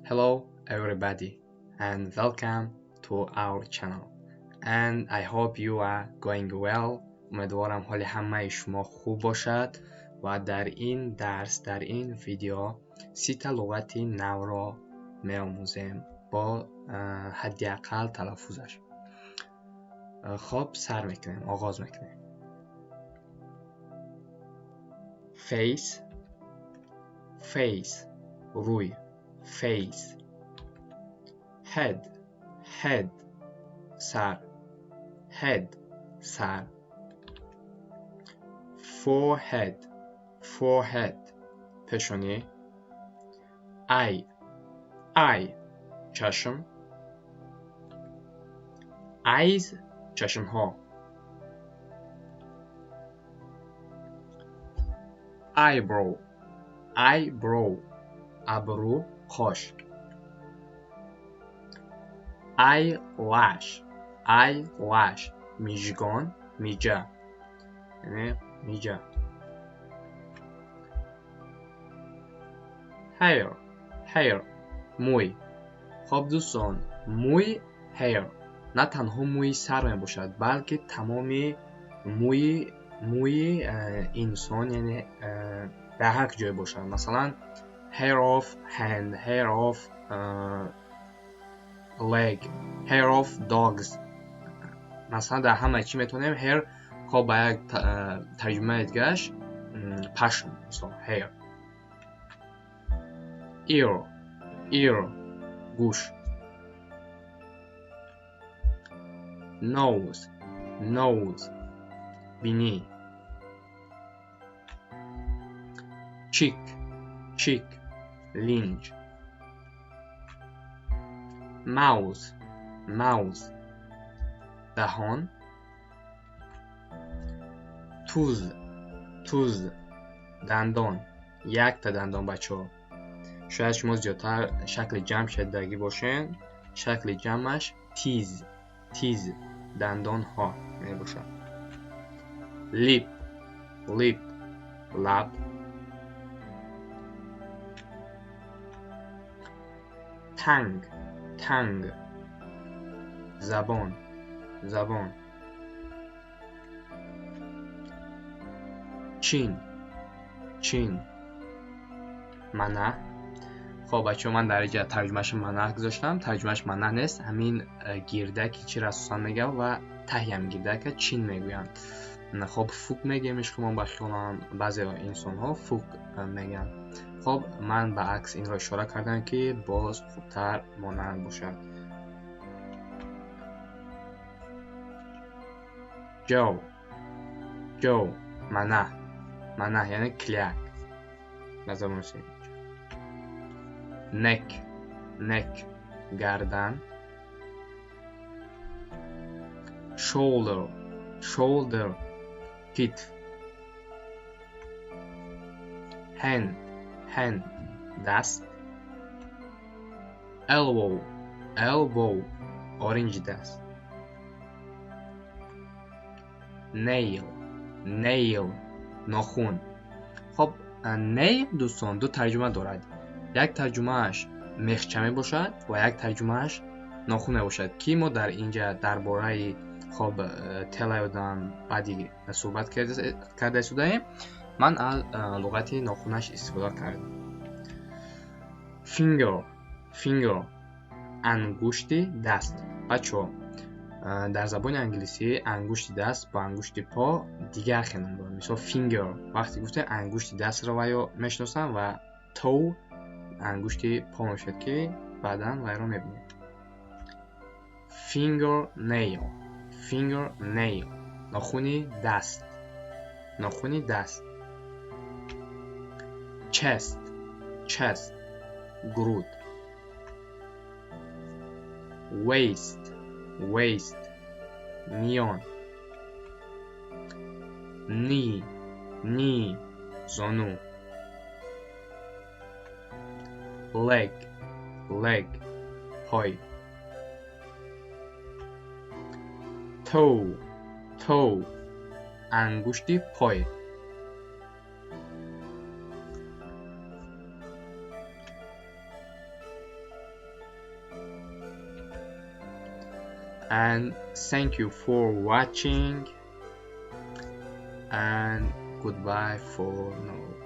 Hello everybody and welcome to our channel and I hope you are going well. امیدوارم حال همه شما خوب باشد و در این درس در این ویدیو 3 لغت نو را می‌آموزیم با حداقل تلفظش. خب سر میکنیم، آغاز میکنیم. face face روی face. head سر head سر. forehead پیشانی. eye چشم. eyes چشم ها. eyebrow ابرو خاش. eyelash میژگان میجه یعنی میجه. hair موی. خب دوستان موی hair نه تنها موی سر می باشد بلکه تمام موی انسان یعنی در هر جای باشد. مثلا hair of hand, hair of leg, hair of dogs. مثلا در همه چی میتونیم hair خب با یک ترجمه دیگهش پشم مثلا hair. ear گوش. nose بینی. cheek لنج. mouth دهان. tooth دندان. یک تا دندان بچه ها. شاید شما زیادتر شکل جمع شدگی باشین. شکل جمعش تیز دندان ها می باشد. lip لب. tongue زبان. chin منه. خب بچه من در اینجا ترجمهش منه گذاشتم. ترجمهش منه نیست، همین گیردکی چی را سوسن میگه و تهی هم گیردک چین میگویند. خب فوک میگیمش که من بخیالم بعضی انسان ها فوک میگن. خب من به عکس این را اشاره کردم که باز خوبتر مانند باشد. جو منه یعنی کلیک نظر منشید. neck گردن. shoulder کتف. hand دست. elbow اورنج دست. nail ناخن. خب nail دوستان دو ترجمه دارد. یک ترجمهش مخچمه باشد و یک ترجمهش ناخن باشد که ما در اینجا در بораи خب تلایودان بعدی صحبت کرده شده. من از لغت ناخنش استفاده کردم. finger انگشت دست. بچه در زبان انگلیسی انگشت دست با انگشت پا دیگر خیلی دارد. مثلا finger وقتی گفته انگشت دست را ویا میشناسن و toe انگشت پا میشد که بعداً وی را میبینید. fingernail ناخن دست. chest گرود. waist میان. knee زانو. leg پای. toe انگشت پای. and thank you for watching and goodbye for now.